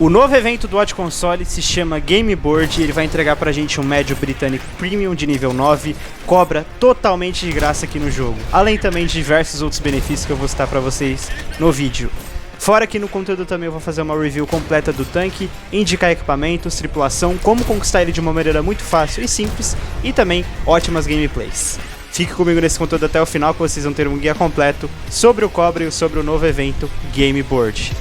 O novo evento do Odd Console se chama Game Board e ele vai entregar pra gente um médio britânico premium de nível 9, cobra totalmente de graça aqui no jogo, além também de diversos outros benefícios que eu vou citar pra vocês no vídeo. Fora que no conteúdo também eu vou fazer uma review completa do tanque, indicar equipamentos, tripulação, como conquistar ele de uma maneira muito fácil e simples, e também ótimas gameplays. Fique comigo nesse conteúdo até o final que vocês vão ter um guia completo sobre o Cobra e sobre o novo evento Game Board.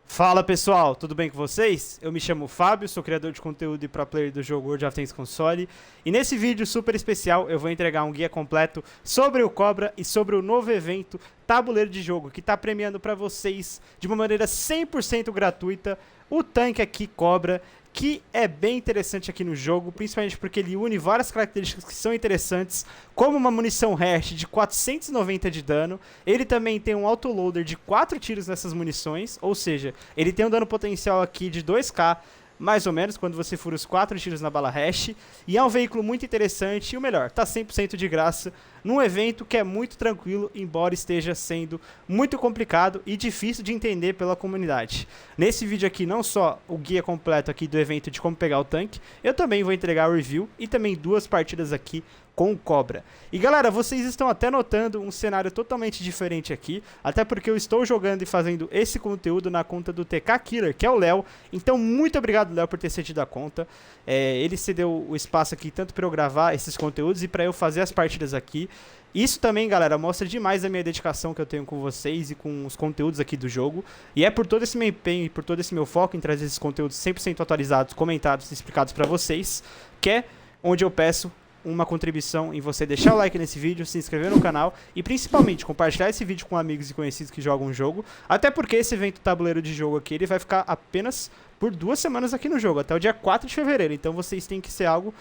Fala pessoal, tudo bem com vocês? Eu me chamo Fábio, sou criador de conteúdo e pro player do jogo World of Tanks Console. E nesse vídeo super especial eu vou entregar um guia completo sobre o Cobra e sobre o novo evento Tabuleiro de Jogo, que está premiando para vocês de uma maneira 100% gratuita o tanque aqui Cobra, que é bem interessante aqui no jogo, principalmente porque ele une várias características que são interessantes, como uma munição Hash de 490 de dano. Ele também tem um autoloader de 4 tiros nessas munições, ou seja, ele tem um dano potencial aqui de 2k, mais ou menos, quando você fura os 4 tiros na bala Hash. E é um veículo muito interessante e o melhor, tá 100% de graça num evento que é muito tranquilo, embora esteja sendo muito complicado e difícil de entender pela comunidade. Nesse vídeo aqui, não só o guia completo aqui do evento de como pegar o tanque, eu também vou entregar o review e também 2 partidas aqui com o Cobra. E galera, vocês estão até notando um cenário totalmente diferente aqui, até porque eu estou jogando e fazendo esse conteúdo na conta do TK Killer, que é o Léo. Então muito obrigado, Léo, por ter cedido a conta. Ele cedeu o espaço aqui tanto para eu gravar esses conteúdos e para eu fazer as partidas aqui. Isso também, galera, mostra demais a minha dedicação que eu tenho com vocês e com os conteúdos aqui do jogo. E é por todo esse meu empenho e por todo esse meu foco em trazer esses conteúdos 100% atualizados, comentados e explicados para vocês, que é onde eu peço uma contribuição em você deixar o like nesse vídeo, se inscrever no canal e principalmente compartilhar esse vídeo com amigos e conhecidos que jogam o jogo, até porque esse evento tabuleiro de jogo aqui, ele vai ficar apenas por 2 semanas aqui no jogo, até o dia 4 de fevereiro, então vocês têm que ser algo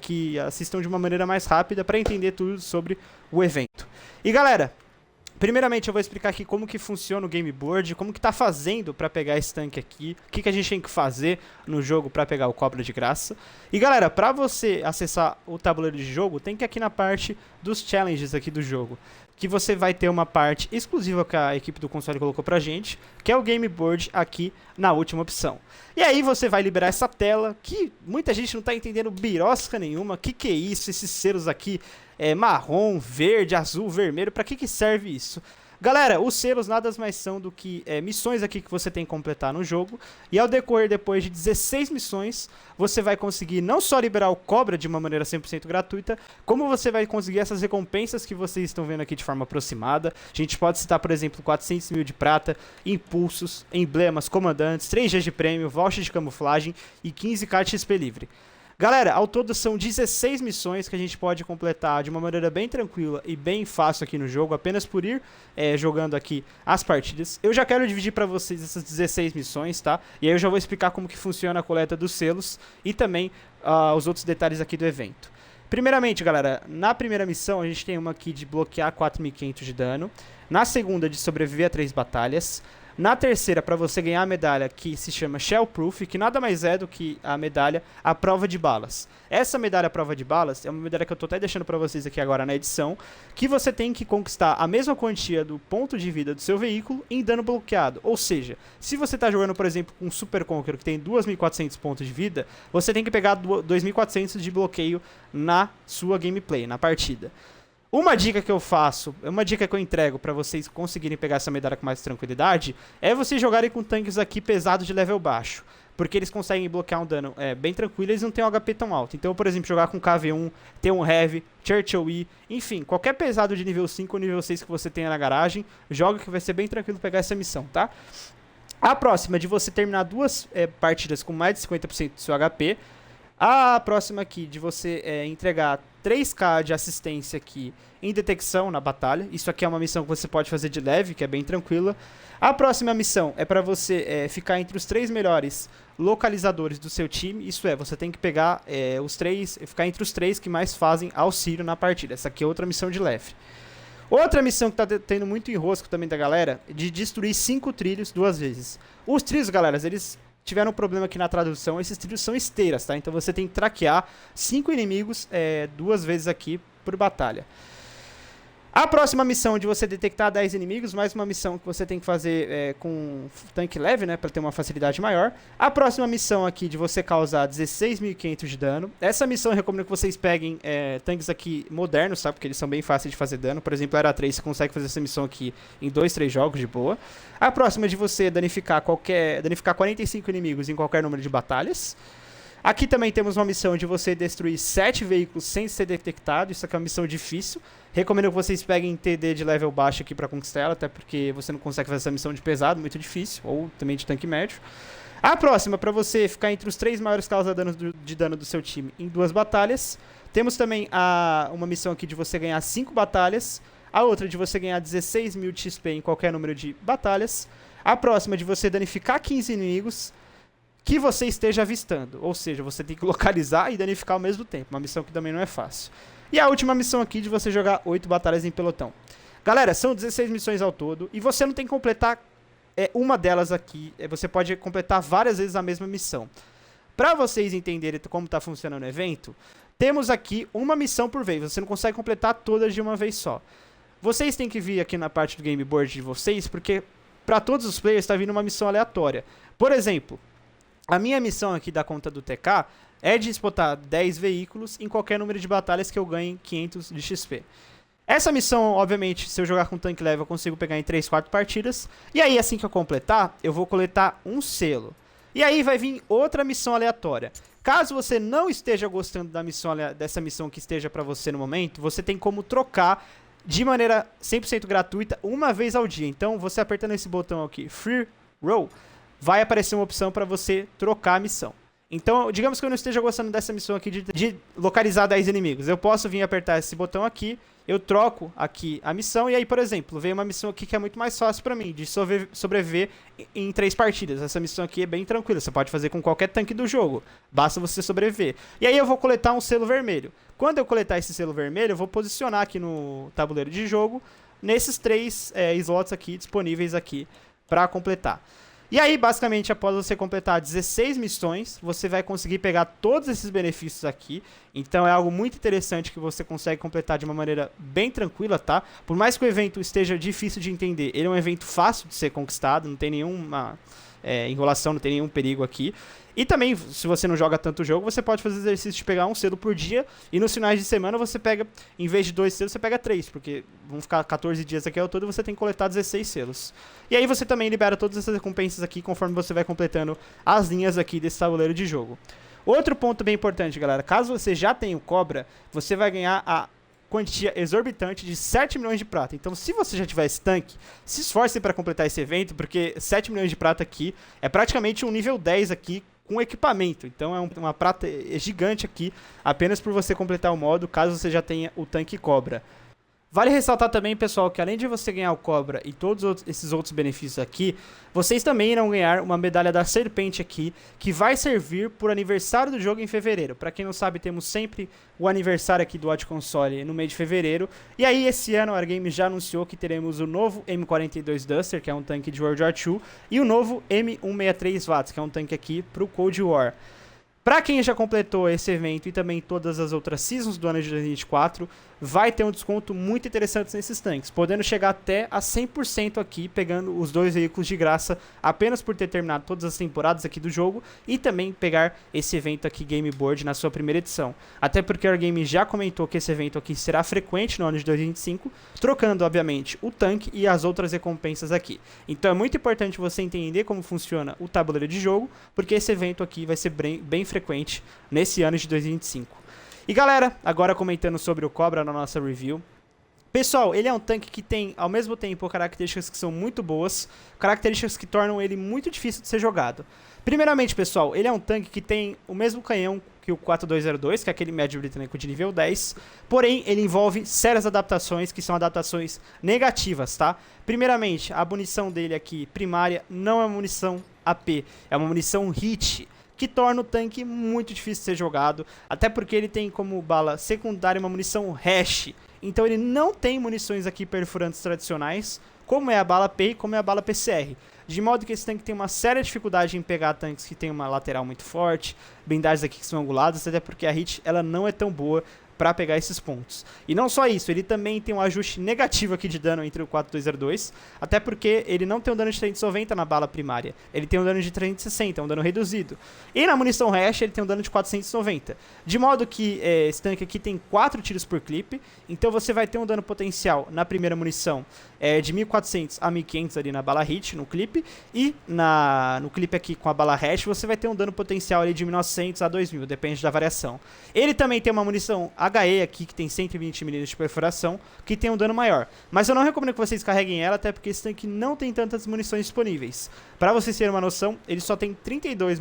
que assistam de uma maneira mais rápida para entender tudo sobre o evento. E galera, primeiramente eu vou explicar aqui como que funciona o Game Board, como que tá fazendo para pegar esse tanque aqui, o que a gente tem que fazer no jogo para pegar o Cobra de graça. E galera, para você acessar o tabuleiro de jogo, tem que ir aqui na parte dos challenges aqui do jogo, que você vai ter uma parte exclusiva que a equipe do console colocou pra gente, que é o Game Board aqui na última opção. E aí você vai liberar essa tela, que muita gente não tá entendendo birosca nenhuma, que é isso, esses selos aqui, marrom, verde, azul, vermelho, pra que serve isso? Galera, os selos nada mais são do que missões aqui que você tem que completar no jogo. E ao decorrer depois de 16 missões, você vai conseguir não só liberar o Cobra de uma maneira 100% gratuita, como você vai conseguir essas recompensas que vocês estão vendo aqui de forma aproximada. A gente pode citar, por exemplo, 400 mil de prata, impulsos, emblemas, comandantes, 3 Gs de prêmio, voucher de camuflagem e 15k de XP livre. Galera, ao todo são 16 missões que a gente pode completar de uma maneira bem tranquila e bem fácil aqui no jogo, apenas por ir jogando aqui as partidas. Eu já quero dividir para vocês essas 16 missões, tá? E aí eu já vou explicar como que funciona a coleta dos selos e também os outros detalhes aqui do evento. Primeiramente, galera, na primeira missão a gente tem uma aqui de bloquear 4.500 de dano. Na segunda, de sobreviver a 3 batalhas. Na terceira, para você ganhar a medalha que se chama Shell Proof, que nada mais é do que a medalha à prova de balas. Essa medalha à prova de balas é uma medalha que eu tô até deixando para vocês aqui agora na edição, que você tem que conquistar a mesma quantia do ponto de vida do seu veículo em dano bloqueado. Ou seja, se você tá jogando, por exemplo, com um Super Conqueror que tem 2.400 pontos de vida, você tem que pegar 2.400 de bloqueio na sua gameplay, na partida. Uma dica que eu faço, uma dica que eu entrego pra vocês conseguirem pegar essa medalha com mais tranquilidade, é vocês jogarem com tanques aqui pesados de level baixo, porque eles conseguem bloquear um dano bem tranquilo e eles não têm um HP tão alto. Então, por exemplo, jogar com KV1, ter um Heavy, Churchill E, enfim, qualquer pesado de nível 5 ou nível 6 que você tenha na garagem, joga que vai ser bem tranquilo pegar essa missão, tá? A próxima é de você terminar 2 partidas com mais de 50% do seu HP. A próxima aqui de você entregar 3k de assistência aqui em detecção na batalha. Isso aqui é uma missão que você pode fazer de leve, que é bem tranquila. A próxima missão é para você ficar entre os 3 melhores localizadores do seu time. Isso é, você tem que pegar ficar entre os 3 que mais fazem auxílio na partida. Essa aqui é outra missão de leve. Outra missão que tá tendo muito enrosco também da galera, de destruir 5 trilhos 2 vezes. Os trilhos, galera, eles tiveram um problema aqui na tradução, esses trilhos são esteiras, tá? Então você tem que traquear 5 inimigos 2 vezes aqui por batalha. A próxima missão de você detectar 10 inimigos, mais uma missão que você tem que fazer com tanque leve, né, para ter uma facilidade maior. A próxima missão aqui de você causar 16.500 de dano. Essa missão eu recomendo que vocês peguem tanques aqui modernos, tá, porque eles são bem fáceis de fazer dano. Por exemplo, a Era 3 você consegue fazer essa missão aqui em 2, 3 jogos de boa. A próxima é de você danificar 45 inimigos em qualquer número de batalhas. Aqui também temos uma missão de você destruir 7 veículos sem ser detectado. Isso aqui é uma missão difícil. Recomendo que vocês peguem TD de level baixo aqui para conquistar ela, até porque você não consegue fazer essa missão de pesado, muito difícil, ou também de tanque médio. A próxima, para você ficar entre os 3 maiores causadores de dano do seu time em 2 batalhas. Temos também uma missão aqui de você ganhar 5 batalhas. A outra de você ganhar 16.000 de XP em qualquer número de batalhas. A próxima de você danificar 15 inimigos que você esteja avistando, ou seja, você tem que localizar e danificar ao mesmo tempo, uma missão que também não é fácil. E a última missão aqui de você jogar 8 batalhas em pelotão. Galera, são 16 missões ao todo, e você não tem que completar uma delas aqui, você pode completar várias vezes a mesma missão. Para vocês entenderem como está funcionando o evento, temos aqui uma missão por vez, você não consegue completar todas de uma vez só. Vocês têm que vir aqui na parte do game board de vocês, porque para todos os players está vindo uma missão aleatória. Por exemplo, a minha missão aqui da conta do TK é de disputar 10 veículos em qualquer número de batalhas que eu ganhe 500 de XP. Essa missão, obviamente, se eu jogar com tanque leve, eu consigo pegar em 3, 4 partidas. E aí, assim que eu completar, eu vou coletar um selo. E aí vai vir outra missão aleatória. Caso você não esteja gostando dessa missão que esteja para você no momento, você tem como trocar de maneira 100% gratuita uma vez ao dia. Então, você apertando esse botão aqui, Free Roll, vai aparecer uma opção para você trocar a missão. Então, digamos que eu não esteja gostando dessa missão aqui de localizar 10 inimigos. Eu posso vir apertar esse botão aqui, eu troco aqui a missão, e aí, por exemplo, vem uma missão aqui que é muito mais fácil para mim, de sobreviver em 3 partidas. Essa missão aqui é bem tranquila, você pode fazer com qualquer tanque do jogo, basta você sobreviver. E aí eu vou coletar um selo vermelho. Quando eu coletar esse selo vermelho, eu vou posicionar aqui no tabuleiro de jogo, nesses 3 slots aqui, disponíveis aqui, para completar. E aí, basicamente, após você completar 16 missões, você vai conseguir pegar todos esses benefícios aqui. Então é algo muito interessante que você consegue completar de uma maneira bem tranquila, tá? Por mais que o evento esteja difícil de entender, ele é um evento fácil de ser conquistado, não tem nenhuma enrolação, não tem nenhum perigo aqui. E também, se você não joga tanto jogo, você pode fazer exercício de pegar um selo por dia. E nos finais de semana você pega, em vez de 2 selos, você pega 3. Porque vão ficar 14 dias aqui ao todo e você tem que coletar 16 selos. E aí você também libera todas essas recompensas aqui conforme você vai completando as linhas aqui desse tabuleiro de jogo. Outro ponto bem importante, galera. Caso você já tenha o Cobra, você vai ganhar a quantia exorbitante de 7 milhões de prata. Então, se você já tiver esse tanque, se esforce para completar esse evento, porque 7 milhões de prata aqui é praticamente um nível 10 aqui com equipamento. Então, é uma prata gigante aqui, apenas por você completar o modo, caso você já tenha o tanque Cobra. Vale ressaltar também, pessoal, que além de você ganhar o Cobra e todos esses outros benefícios aqui, vocês também irão ganhar uma medalha da Serpente aqui, que vai servir por aniversário do jogo em fevereiro. Para quem não sabe, temos sempre o aniversário aqui do Watch Console no mês de fevereiro. E aí, esse ano, a Wargame já anunciou que teremos o novo M42 Duster, que é um tanque de World War II, e o novo M163 Watts, que é um tanque aqui para o Cold War. Para quem já completou esse evento e também todas as outras seasons do ano de 2024, vai ter um desconto muito interessante nesses tanques, podendo chegar até a 100% aqui, pegando os 2 veículos de graça, apenas por ter terminado todas as temporadas aqui do jogo, e também pegar esse evento aqui Game Board na sua primeira edição. Até porque a Wargame já comentou que esse evento aqui será frequente no ano de 2025, trocando, obviamente, o tanque e as outras recompensas aqui. Então é muito importante você entender como funciona o tabuleiro de jogo, porque esse evento aqui vai ser bem frequente nesse ano de 2025. E galera, agora comentando sobre o Cobra na nossa review. Pessoal, ele é um tanque que tem, ao mesmo tempo, características que são muito boas, características que tornam ele muito difícil de ser jogado. Primeiramente, pessoal, ele é um tanque que tem o mesmo canhão que o 4202, que é aquele médio britânico de nível 10, porém, ele envolve sérias adaptações, que são adaptações negativas, tá? Primeiramente, a munição dele aqui, primária, não é uma munição AP, é uma munição HIT, que torna o tanque muito difícil de ser jogado, até porque ele tem como bala secundária uma munição hash, então ele não tem munições aqui perfurantes tradicionais, como é a bala P e como é a bala PCR, de modo que esse tanque tem uma séria dificuldade em pegar tanques que tem uma lateral muito forte, blindagens aqui que são anguladas, até porque a hit ela não é tão boa para pegar esses pontos. E não só isso, ele também tem um ajuste negativo aqui de dano entre o 4202, até porque ele não tem um dano de 390 na bala primária, ele tem um dano de 360, um dano reduzido. E na munição hash ele tem um dano de 490, de modo que esse tanque aqui tem 4 tiros por clipe, então você vai ter um dano potencial na primeira munição de 1400 a 1500 ali na bala hit, no clipe, e no clipe aqui com a bala hash você vai ter um dano potencial ali de 1900 a 2000, depende da variação. Ele também tem uma munição HE aqui, que tem 120 mm de perfuração, que tem um dano maior. Mas eu não recomendo que vocês carreguem ela, até porque esse tanque não tem tantas munições disponíveis. Para vocês terem uma noção, ele só tem 32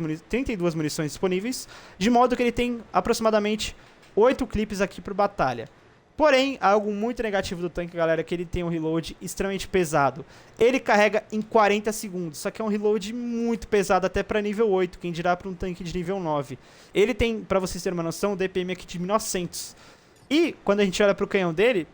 munições disponíveis, de modo que ele tem aproximadamente 8 clipes aqui por batalha. Porém, algo muito negativo do tanque, galera, é que ele tem um reload extremamente pesado. Ele carrega em 40 segundos, só que é um reload muito pesado até para nível 8, quem dirá para um tanque de nível 9. Ele tem, para vocês terem uma noção, um DPM aqui de 1900. E, quando a gente olha para o canhão dele,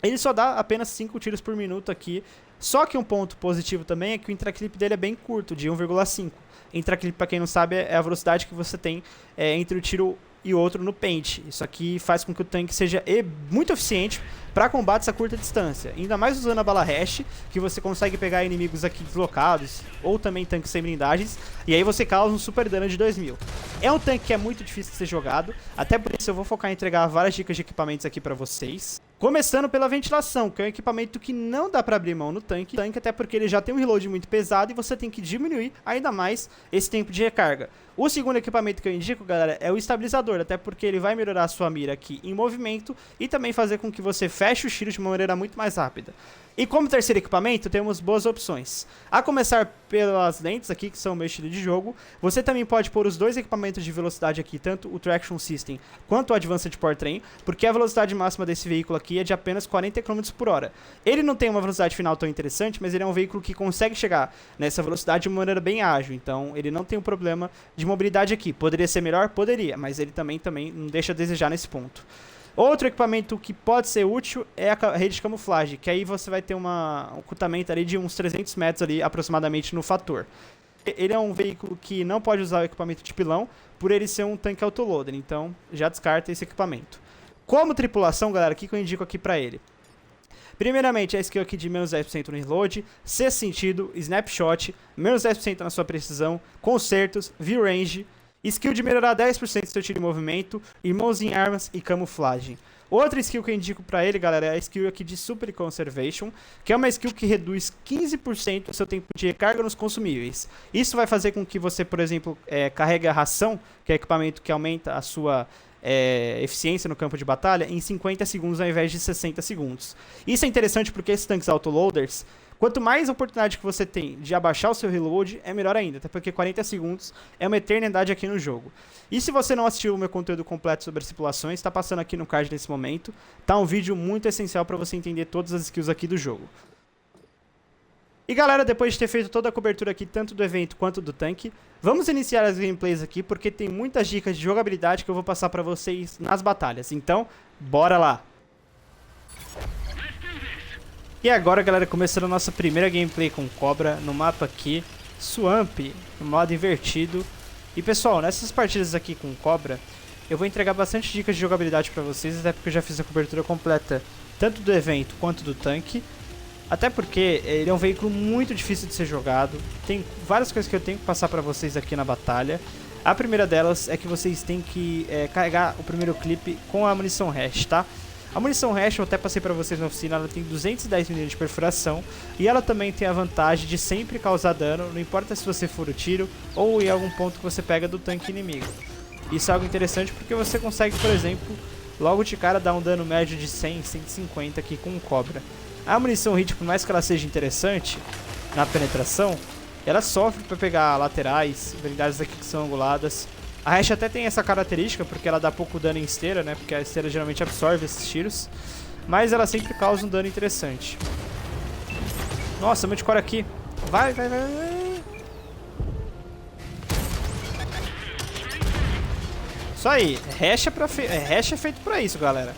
ele só dá apenas 5 tiros por minuto aqui. Só que um ponto positivo também é que o intraclip dele é bem curto, de 1,5. Intraclip, para quem não sabe, é a velocidade que você tem entre o tiro e outro no pente. Isso aqui faz com que o tanque seja muito eficiente para combates a curta distância, ainda mais usando a bala hash, que você consegue pegar inimigos aqui deslocados, ou também tanques sem blindagens, e aí você causa um super dano de 2000. É um tanque que é muito difícil de ser jogado, até por isso eu vou focar em entregar várias dicas de equipamentos aqui para vocês. Começando pela ventilação, que é um equipamento que não dá para abrir mão no tanque, até porque ele já tem um reload muito pesado e você tem que diminuir ainda mais esse tempo de recarga. O segundo equipamento que eu indico, galera, é o estabilizador, até porque ele vai melhorar a sua mira aqui em movimento e também fazer com que você feche os tiros de uma maneira muito mais rápida. E como terceiro equipamento, temos boas opções. A começar pelas lentes aqui, que são o meu estilo de jogo, você também pode pôr os dois equipamentos de velocidade aqui, tanto o Traction System quanto o Advanced Powertrain, porque a velocidade máxima desse veículo aqui é de apenas 40 km por hora. Ele não tem uma velocidade final tão interessante, mas ele é um veículo que consegue chegar nessa velocidade de uma maneira bem ágil, então ele não tem um problema de mobilidade aqui. Poderia ser melhor? Poderia, mas ele também não deixa a desejar nesse ponto. Outro equipamento que pode ser útil é a rede de camuflagem, que aí você vai ter um ocultamento ali de uns 300 metros ali aproximadamente no fator. Ele é um veículo que não pode usar o equipamento de pilão, por ele ser um tanque autoloader, então já descarta esse equipamento. Como tripulação, galera, o que eu indico aqui pra ele? Primeiramente, a skill aqui de menos 10% no reload, sexto sentido, snapshot, menos 10% na sua precisão, concertos, view range, skill de melhorar 10% do seu tiro em movimento, irmãos em armas e camuflagem. Outra skill que eu indico pra ele, galera, é a skill aqui de Super Conservation, que é uma skill que reduz 15% do seu tempo de recarga nos consumíveis. Isso vai fazer com que você, por exemplo, carregue a ração, que é equipamento que aumenta a sua eficiência no campo de batalha, em 50 segundos ao invés de 60 segundos. Isso é interessante porque esses tanques autoloaders, quanto mais oportunidade que você tem de abaixar o seu reload, é melhor ainda, até porque 40 segundos é uma eternidade aqui no jogo. E se você não assistiu o meu conteúdo completo sobre as tripulações, está passando aqui no card nesse momento, tá um vídeo muito essencial para você entender todas as skills aqui do jogo. E galera, depois de ter feito toda a cobertura aqui, tanto do evento quanto do tanque, vamos iniciar as gameplays aqui, porque tem muitas dicas de jogabilidade que eu vou passar para vocês nas batalhas. Então, bora lá! E agora, galera, começando a nossa primeira gameplay com Cobra no mapa aqui, Swamp, no modo invertido. E pessoal, nessas partidas aqui com Cobra, eu vou entregar bastante dicas de jogabilidade pra vocês, até porque eu já fiz a cobertura completa tanto do evento quanto do tanque. Até porque ele é um veículo muito difícil de ser jogado, tem várias coisas que eu tenho que passar pra vocês aqui na batalha. A primeira delas é que vocês têm que carregar o primeiro clipe com a munição hash, tá? A munição hash, eu até passei pra vocês na oficina, ela tem 210 mm de perfuração e ela também tem a vantagem de sempre causar dano, não importa se você for o tiro ou em algum ponto que você pega do tanque inimigo. Isso é algo interessante porque você consegue, por exemplo, logo de cara dar um dano médio de 100, 150 aqui com o Cobra. A munição hit, por mais que ela seja interessante na penetração, ela sofre para pegar laterais, blindagens aqui que são anguladas. A hash até tem essa característica porque ela dá pouco dano em esteira, né? Porque a esteira geralmente absorve esses tiros. Mas ela sempre causa um dano interessante. Nossa, multicore aqui. Vai, vai, vai, vai. Isso aí. Hash é feito pra isso, galera.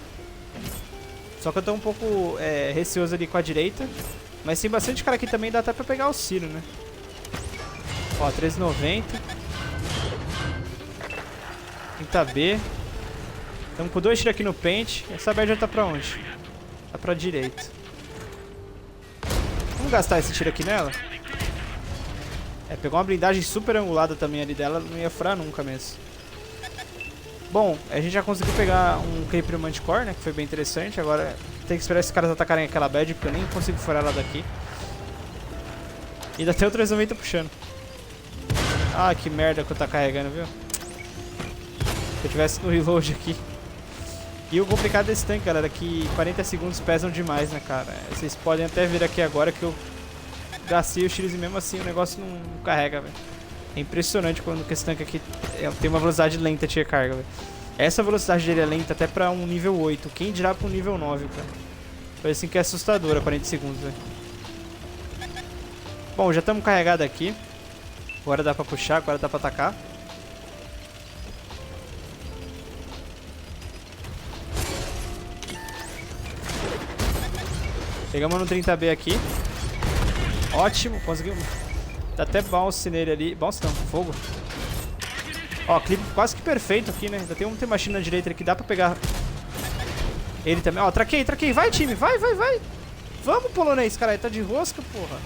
Só que eu tô um pouco receoso ali com a direita. Mas tem bastante cara aqui também, dá até pra pegar o Ciro, né? Ó, 1390. Quinta B. Estamos com 2 tiros aqui no pente. Essa bad já tá pra onde? Tá pra direita. Vamos gastar esse tiro aqui nela? Pegou uma blindagem super angulada também ali dela. Não ia furar nunca mesmo. Bom, a gente já conseguiu pegar um Creeper Manticore, né? Que foi bem interessante. Agora tem que esperar esses caras atacarem aquela bad, porque eu nem consigo furar ela daqui. E ainda tem o 390 puxando. Ah, que merda que eu tá carregando, viu? Se eu tivesse no reload aqui. E o complicado desse tanque, galera, é que 40 segundos pesam demais, né, cara? Vocês podem até vir aqui agora que eu gastei os tiros e mesmo assim o negócio não carrega, velho. É impressionante quando esse tanque aqui tem uma velocidade lenta de recarga, velho. Essa velocidade dele é lenta até pra um nível 8. Quem dirá pra um nível 9, cara? Foi assim que é assustadora, 40 segundos, velho. Bom, já estamos carregados aqui. Agora dá pra puxar, agora dá pra atacar. Pegamos no 30B aqui. Ótimo, conseguimos. Tá até bounce nele ali. Bounce não, fogo. Ó, clipe quase que perfeito aqui, né? Ainda tem um T-Machine na direita ali que dá pra pegar ele também. Ó, traquei. Vai, time. Vai. Vamos, polonês, cara. Ele tá de rosca, porra.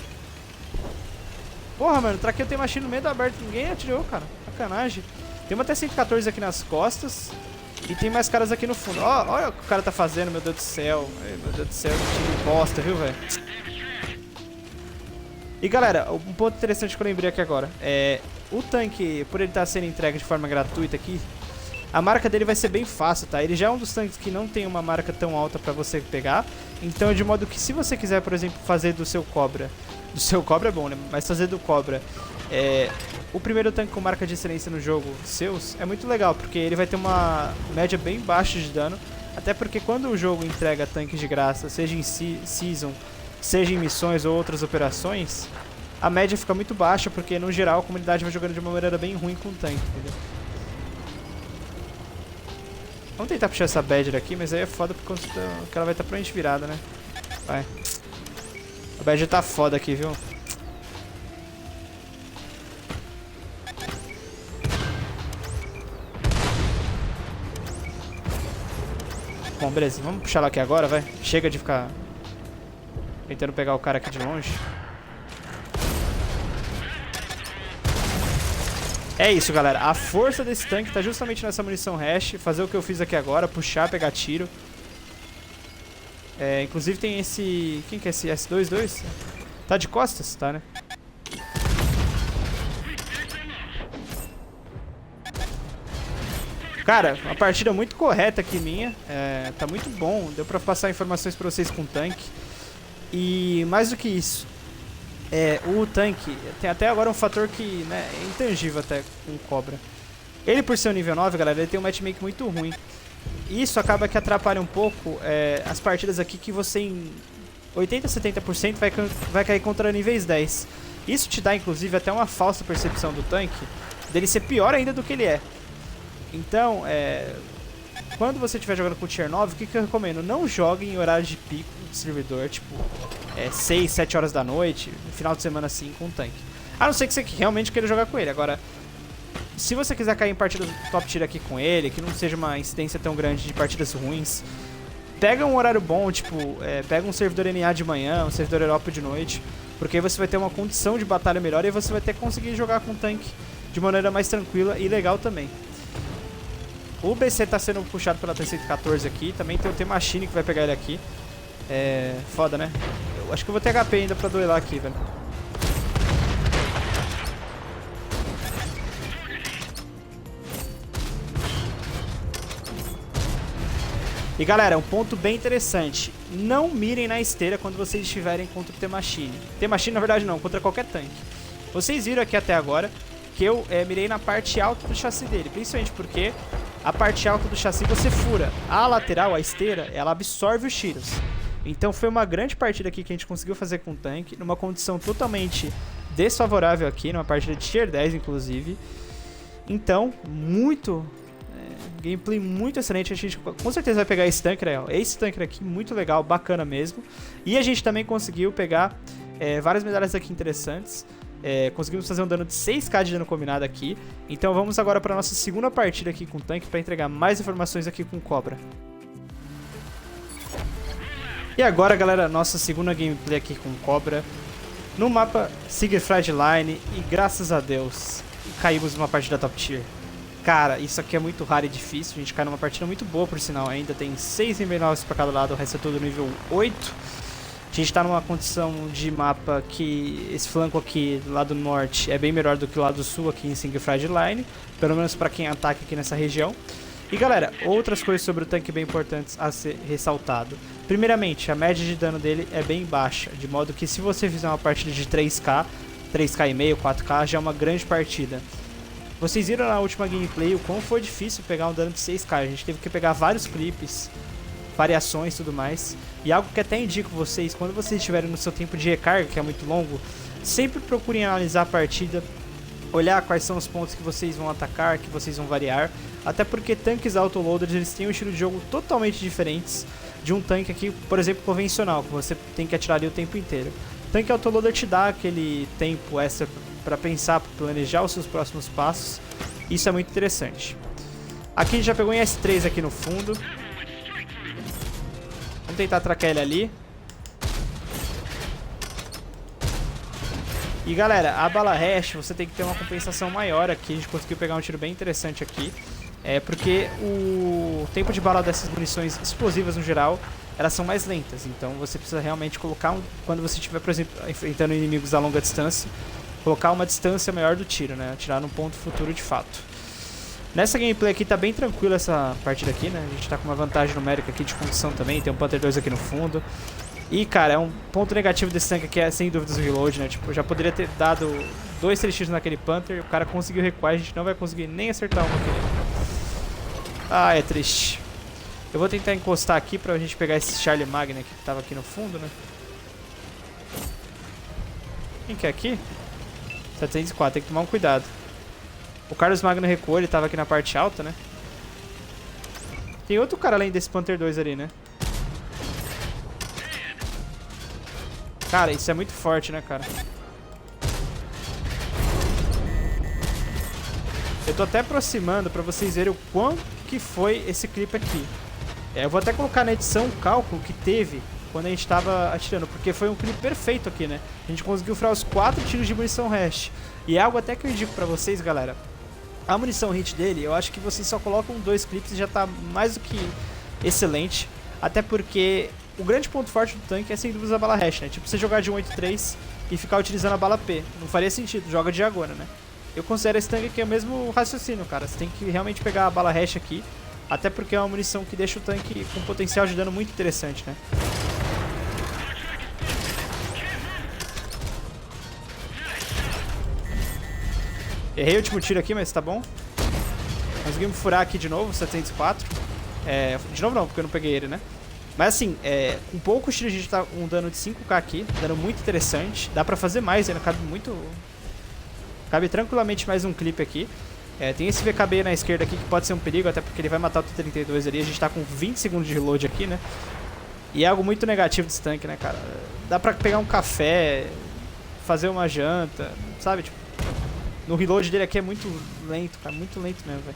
Porra, mano. Traquei o T-Machine no meio do aberto. Ninguém atirou, cara. Sacanagem. Tem uma T-114 aqui nas costas. E tem mais caras aqui no fundo. Ó, olha o que o cara tá fazendo, meu Deus do céu. Ai, meu Deus do céu, que time bosta, viu, velho? E galera, um ponto interessante que eu lembrei aqui agora. O tanque, por ele estar sendo entregue de forma gratuita aqui, a marca dele vai ser bem fácil, tá? Ele já é um dos tanques que não tem uma marca tão alta pra você pegar. Então é de modo que se você quiser, por exemplo, fazer do seu Cobra... Do seu Cobra é bom, né? Mas fazer do Cobra... o primeiro tanque com marca de excelência no jogo, seus, é muito legal, porque ele vai ter uma média bem baixa de dano, até porque quando o jogo entrega tanques de graça, seja em Season, seja em missões ou outras operações, a média fica muito baixa, porque no geral a comunidade vai jogando de uma maneira bem ruim com o tanque, entendeu? Vamos tentar puxar essa Badger aqui, mas aí é foda porque ela vai estar pra gente virada, né? Vai. A Badger tá foda aqui, viu? Bom, beleza. Vamos puxar ela aqui agora, vai. Chega de ficar tentando pegar o cara aqui de longe. É isso, galera. A força desse tanque tá justamente nessa munição hash. Fazer o que eu fiz aqui agora. Puxar, pegar tiro. Inclusive tem esse... Quem que é esse S22? Tá de costas? Tá, né? Cara, uma partida muito correta aqui minha. Tá muito bom. Deu pra passar informações pra vocês com o tanque. E mais do que isso, o tanque tem até agora um fator que, né, é intangível até com o Cobra. Ele, por ser um nível 9, galera, ele tem um matchmaking muito ruim. Isso acaba que atrapalha um pouco as partidas aqui que você em 80, 70% vai cair contra níveis 10. Isso te dá, inclusive, até uma falsa percepção do tanque dele ser pior ainda do que ele é. Então, quando você estiver jogando com o Tier 9, o que eu recomendo? Não jogue em horário de pico de servidor, tipo 6, 7 horas da noite, no final de semana assim, com o tanque. A não ser que você realmente queira jogar com ele. Agora, se você quiser cair em partidas top tier aqui com ele, que não seja uma incidência tão grande de partidas ruins, pega um horário bom, tipo, pega um servidor NA de manhã, um servidor Europa de noite, porque aí você vai ter uma condição de batalha melhor e você vai ter que conseguir jogar com o tanque de maneira mais tranquila e legal também. O BC tá sendo puxado pela T-114 aqui. Também tem o T-Machine que vai pegar ele aqui. Foda, né? Eu acho que eu vou ter HP ainda pra duelar aqui, velho. E galera, um ponto bem interessante. Não mirem na esteira quando vocês estiverem contra o T-Machine. T-Machine, na verdade, não. Contra qualquer tanque. Vocês viram aqui até agora que eu mirei na parte alta do chassi dele. Principalmente porque a parte alta do chassi você fura. A lateral, a esteira, ela absorve os tiros. Então foi uma grande partida aqui que a gente conseguiu fazer com o tanque. Numa condição totalmente desfavorável aqui. Numa partida de Tier 10, inclusive. Então, muito... gameplay muito excelente. A gente com certeza vai pegar esse tanque, né? Esse tanque aqui, muito legal, bacana mesmo. E a gente também conseguiu pegar várias medalhas aqui interessantes. Conseguimos fazer um dano de 6k de dano combinado aqui. Então vamos agora para nossa segunda partida aqui com o tanque para entregar mais informações aqui com o Cobra. E agora, galera, nossa segunda gameplay aqui com o Cobra no mapa Siegfried Line. E graças a Deus caímos numa partida top tier. Cara, isso aqui é muito raro e difícil. A gente cai numa partida muito boa, por sinal. Ainda tem 6 nível 9 para cada lado, o resto é todo nível 8. A gente tá numa condição de mapa que esse flanco aqui do lado norte é bem melhor do que o lado sul aqui em Siegfried Line, pelo menos para quem ataca aqui nessa região. E galera, outras coisas sobre o tanque bem importantes a ser ressaltado. Primeiramente, a média de dano dele é bem baixa, de modo que se você fizer uma partida de 3k e meio, 4k, já é uma grande partida. Vocês viram na última gameplay o quão foi difícil pegar um dano de 6k, a gente teve que pegar vários clipes, variações e tudo mais. E algo que até indico vocês, quando vocês estiverem no seu tempo de recarga, que é muito longo, sempre procurem analisar a partida, olhar quais são os pontos que vocês vão atacar, que vocês vão variar. Até porque tanques autoloaders, eles têm um estilo de jogo totalmente diferentes de um tanque aqui, por exemplo, convencional, que você tem que atirar ali o tempo inteiro. O tanque autoloader te dá aquele tempo extra para pensar, para planejar os seus próximos passos. Isso é muito interessante. Aqui a gente já pegou em S3 aqui no fundo. Vamos tentar atracar ele ali. E galera, a bala hash você tem que ter uma compensação maior aqui. A gente conseguiu pegar um tiro bem interessante aqui. Porque o tempo de bala dessas munições explosivas no geral, elas são mais lentas. Então você precisa realmente colocar, quando você estiver, por exemplo, enfrentando inimigos a longa distância, colocar uma distância maior do tiro, né? Atirar num ponto futuro de fato. Nessa gameplay aqui tá bem tranquila essa partida aqui, né? A gente tá com uma vantagem numérica aqui de condição também. Tem um Panther 2 aqui no fundo. E, cara, é um ponto negativo desse tanque aqui é, sem dúvidas, o reload, né? Tipo, eu já poderia ter dado 2, 3 tiros naquele Panther. O cara conseguiu recuar, a gente não vai conseguir nem acertar uma aqui. Ah, é triste. Eu vou tentar encostar aqui pra gente pegar esse Charlie Magna aqui que tava aqui no fundo, né? Quem que é aqui? 704, tem que tomar um cuidado. O Carlos Magno recuou, ele tava aqui na parte alta, né? Tem outro cara além desse Panther 2 ali, né? Cara, isso é muito forte, né, cara? Eu tô até aproximando pra vocês verem o quão que foi esse clipe aqui. Eu vou até colocar na edição o cálculo que teve quando a gente tava atirando, porque foi um clipe perfeito aqui, né? A gente conseguiu furar os 4 tiros de munição hash. E é algo até que eu indico pra vocês, galera. A munição hit dele, eu acho que vocês só colocam 2 clipes e já tá mais do que excelente. Até porque o grande ponto forte do tanque é sem dúvida a bala hash, né? Tipo, você jogar de 183 e ficar utilizando a bala P. Não faria sentido, joga de agora, né? Eu considero esse tanque aqui é o mesmo raciocínio, cara. Você tem que realmente pegar a bala hash aqui. Até porque é uma munição que deixa o tanque com potencial de dano muito interessante, né? Errei o último tiro aqui, mas tá bom. Conseguimos furar aqui de novo, 704. De novo não, porque eu não peguei ele, né? Mas assim, com poucos tiros a gente tá um dano de 5k aqui. Dano muito interessante. Dá pra fazer mais ainda, cabe tranquilamente mais um clipe aqui. Tem esse VKB na esquerda aqui que pode ser um perigo, até porque ele vai matar o T-32 ali. A gente tá com 20 segundos de reload aqui, né? E é algo muito negativo desse tanque, né, cara? Dá pra pegar um café, fazer uma janta, sabe? Tipo, no reload dele aqui é muito lento, cara. Muito lento mesmo, velho.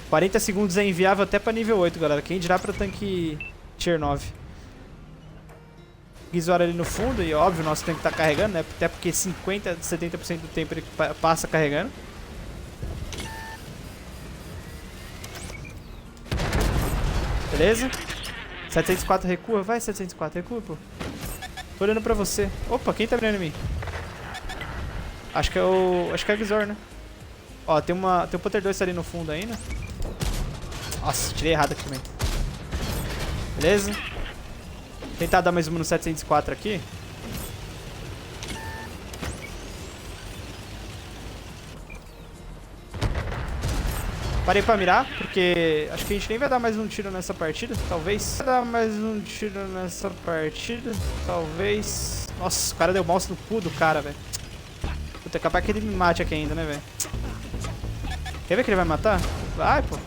40 segundos é inviável até pra nível 8, galera. Quem dirá pra tanque tier 9. Guizora ali no fundo. E óbvio, o nosso tanque tá carregando, né? Até porque 50%, 70% do tempo ele passa carregando. Beleza? 704 recua. Vai, 704, recua, pô. Tô olhando pra você. Opa, quem tá mirando em mim? Acho que é a Gizor, né? Ó, tem um Panther 2 ali no fundo ainda. Nossa, tirei errado aqui também. Beleza? Tentar dar mais uma no 704 aqui. Parei pra mirar, porque acho que a gente nem vai dar mais um tiro nessa partida, talvez. Vai dar mais um tiro nessa partida, talvez. Nossa, o cara deu mouse no cu do cara, velho. Puta, é capaz que ele me mate aqui ainda, né, velho? Quer ver que ele vai matar? Vai, pô.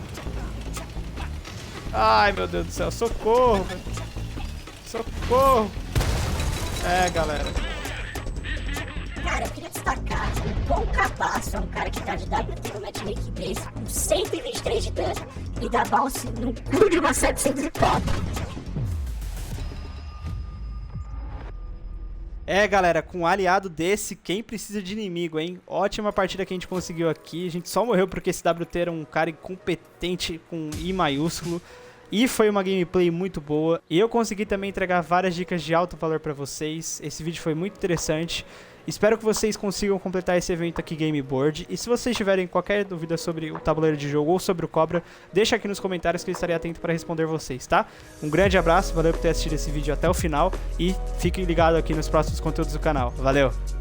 Ai, meu Deus do céu. Socorro, velho. Socorro. Galera. Cara, eu queria destacar que o Bom Cabaço é um cara que tá de WT no matchmaking 3 com 123 de dano e dá bounce no cu de uma 704. É, galera, com um aliado desse, quem precisa de inimigo, hein? Ótima partida que a gente conseguiu aqui. A gente só morreu porque esse WT era um cara incompetente com I maiúsculo. E foi uma gameplay muito boa. E eu consegui também entregar várias dicas de alto valor pra vocês. Esse vídeo foi muito interessante. Espero que vocês consigam completar esse evento aqui Game Board. E se vocês tiverem qualquer dúvida sobre o tabuleiro de jogo ou sobre o Cobra, deixa aqui nos comentários que eu estarei atento para responder vocês, tá? Um grande abraço, valeu por ter assistido esse vídeo até o final e fiquem ligados aqui nos próximos conteúdos do canal. Valeu!